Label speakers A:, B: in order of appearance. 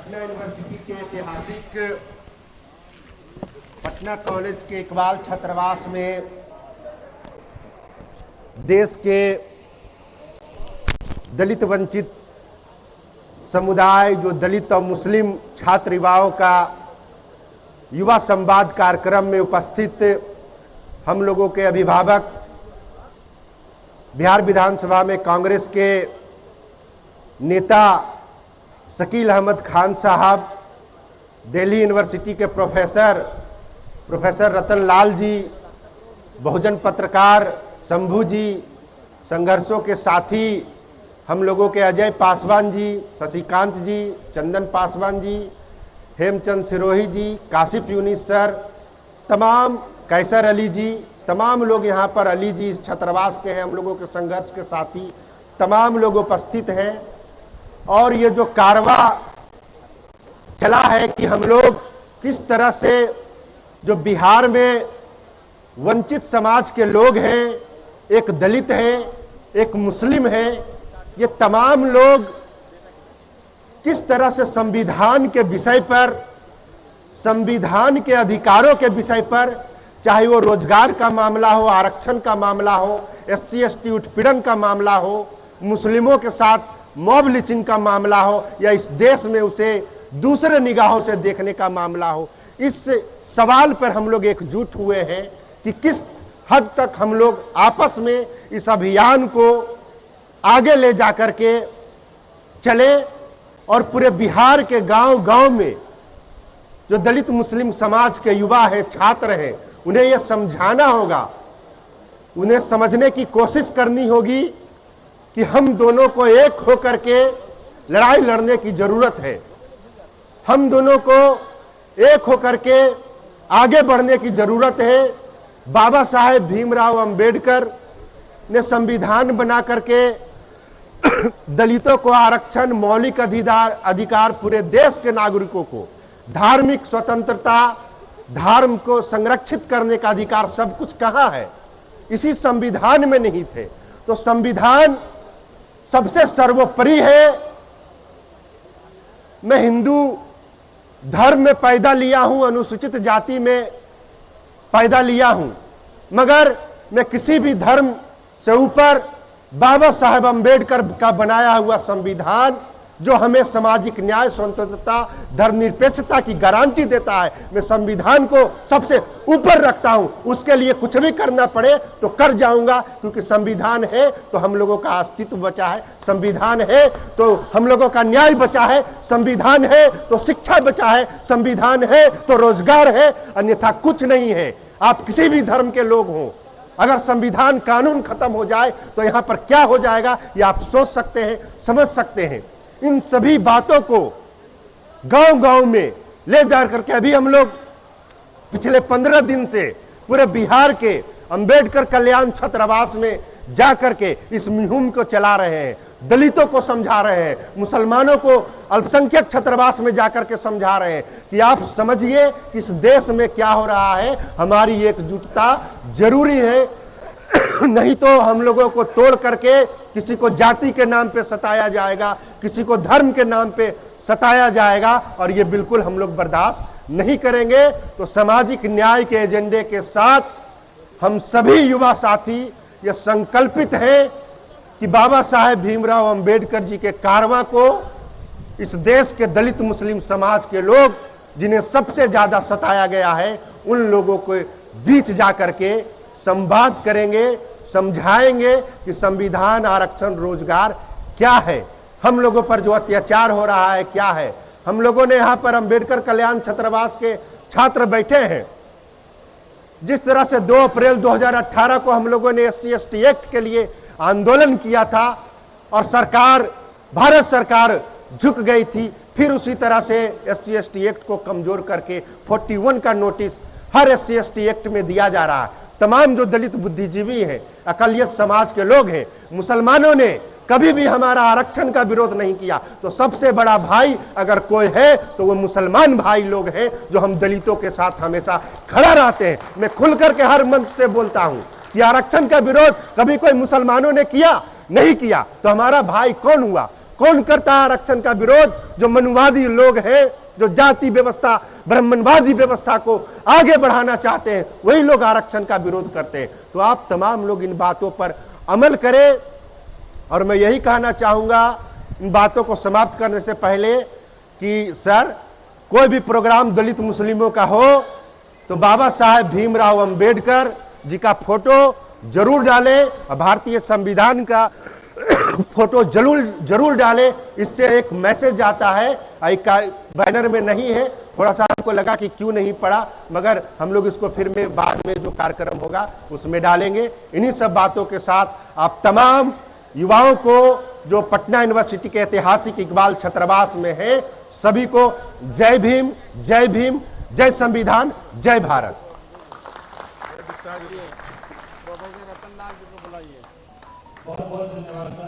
A: Patna university के ऐतिहासिक Patna college के इकबाल छात्रावास में देश के दलित वंचित समुदाय जो दलित और मुस्लिम छात्र युवाओं का युवा संवाद कार्यक्रम में उपस्थित हम लोगों के अभिभावक बिहार विधानसभा में कांग्रेस के नेता शकील अहमद खान साहब, दिल्ली यूनिवर्सिटी के प्रोफेसर रतन लाल जी, बहुजन पत्रकार शंभू जी, संघर्षों के साथी हम लोगों के अजय पासवान जी, शशिकांत जी, चंदन पासवान जी, हेमचंद सिरोही जी, काशिफ यूनिस सर, तमाम कैसर अली जी, तमाम लोग यहाँ पर, अली जी छात्रावास के हैं, हम लोगों के संघर्ष के साथी तमाम लोग उपस्थित हैं। और ये जो कारवा चला है कि हम लोग किस तरह से जो बिहार में वंचित समाज के लोग हैं, एक दलित हैं, एक मुस्लिम हैं, ये तमाम लोग किस तरह से संविधान के विषय पर, संविधान के अधिकारों के विषय पर, चाहे वो रोजगार का मामला हो, आरक्षण का मामला हो, SC ST उत्पीड़न का मामला हो, मुस्लिमों के साथ मॉब लिंचिंग का मामला हो, या इस देश में उसे दूसरे निगाहों से देखने का मामला हो, इस सवाल पर हम लोग एकजुट हुए हैं कि किस हद तक हम लोग आपस में इस अभियान को आगे ले जाकर के चले और पूरे बिहार के गांव-गांव में जो दलित मुस्लिम समाज के युवा हैं, छात्र हैं, उन्हें यह समझाना होगा, उन्हें समझने की कोशिश करनी होगी कि हम दोनों को एक होकर के लड़ाई लड़ने की जरूरत है। हम दोनों को एक होकर के आगे बढ़ने की जरूरत है। बाबा साहेब भीमराव अंबेडकर ने संविधान बना करके दलितों को आरक्षण, मौलिक अधिकार पूरे देश के नागरिकों को, धार्मिक स्वतंत्रता, धर्म को संरक्षित करने का अधिकार, सब कुछ कहाँ है? इसी संविधान में नहीं थे। तो संविधान सबसे सर्वोपरि है। मैं हिंदू धर्म में पैदा लिया हूं, अनुसूचित जाति में पैदा लिया हूं, मगर मैं किसी भी धर्म से ऊपर बाबा साहेब अंबेडकर का बनाया हुआ संविधान जो हमें सामाजिक न्याय, स्वतंत्रता, धर्मनिरपेक्षता की गारंटी देता है, मैं संविधान को सबसे ऊपर रखता हूं। उसके लिए कुछ भी करना पड़े तो कर जाऊंगा, क्योंकि संविधान है तो हम लोगों का अस्तित्व बचा है, संविधान है तो हम लोगों का न्याय बचा है, संविधान है तो शिक्षा बचा है, संविधान है तो रोजगार है, अन्यथा कुछ नहीं है। आप किसी भी धर्म के लोग हों, अगर संविधान कानून खत्म हो जाए तो यहाँ पर क्या हो जाएगा ये आप सोच सकते हैं, समझ सकते हैं। इन सभी बातों को गांव-गांव में ले जा करके अभी हम लोग पिछले 15 दिन से पूरे बिहार के अंबेडकर कल्याण छात्रावास में जा करके इस मुहिम को चला रहे हैं, दलितों को समझा रहे हैं, मुसलमानों को अल्पसंख्यक छात्रावास में जाकर के समझा रहे हैं कि आप समझिए कि इस देश में क्या हो रहा है, हमारी एकजुटता जरूरी है, नहीं तो हम लोगों को तोड़ करके किसी को जाति के नाम पे सताया जाएगा, किसी को धर्म के नाम पे सताया जाएगा, और ये बिल्कुल हम लोग बर्दाश्त नहीं करेंगे। तो सामाजिक न्याय के एजेंडे के साथ हम सभी युवा साथी ये संकल्पित हैं कि बाबा साहेब भीमराव अंबेडकर जी के कारवां को इस देश के दलित मुस्लिम समाज के लोग जिन्हें सबसे ज्यादा सताया गया है, उन लोगों के बीच जा करके संवाद करेंगे, समझाएंगे कि संविधान, आरक्षण, रोजगार क्या है, हम लोगों पर जो अत्याचार हो रहा है क्या है। हम लोगों ने यहाँ पर अंबेडकर कल्याण छात्रावास के छात्र बैठे हैं, जिस तरह से 2 अप्रैल 2018 को हम लोगों ने SC ST एक्ट के लिए आंदोलन किया था और सरकार, भारत सरकार झुक गई थी, फिर उसी तरह से SC ST एक्ट को कमजोर करके 41 का नोटिस हर SC ST एक्ट में दिया जा रहा है। तमाम जो दलित बुद्धिजीवी हैं, अकलियत समाज के लोग हैं, मुसलमानों ने कभी भी हमारा आरक्षण का विरोध नहीं किया। तो सबसे बड़ा भाई अगर कोई है तो वो मुसलमान भाई लोग हैं, जो हम दलितों के साथ हमेशा खड़ा रहते हैं। मैं खुल करके हर मंच से बोलता हूं कि आरक्षण का विरोध कभी कोई मुसलमानों ने किया नहीं किया, तो हमारा भाई कौन हुआ? कौन करता है आरक्षण का विरोध? जो मनुवादी लोग हैं, जो जाति व्यवस्था, ब्राह्मणवादी व्यवस्था को आगे बढ़ाना चाहते हैं, वही लोग आरक्षण का विरोध करते हैं। तो आप तमाम लोग इन बातों पर अमल करें। और मैं यही कहना चाहूंगा इन बातों को समाप्त करने से पहले कि सर, कोई भी प्रोग्राम दलित मुस्लिमों का हो तो बाबा साहेब भीमराव अंबेडकर जी का फोटो जरूर डालें और भारतीय संविधान का फोटो जरूर डालें। इससे एक मैसेज आता है। बैनर में नहीं है, थोड़ा सा हमको लगा कि क्यों नहीं पड़ा, मगर हम लोग इसको फिर में बाद में जो कार्यक्रम होगा उसमें डालेंगे। इन्हीं सब बातों के साथ आप तमाम युवाओं को जो पटना यूनिवर्सिटी के ऐतिहासिक इकबाल छात्रावास में है, सभी को जय भीम, जय भीम, जय संविधान, जय भारत।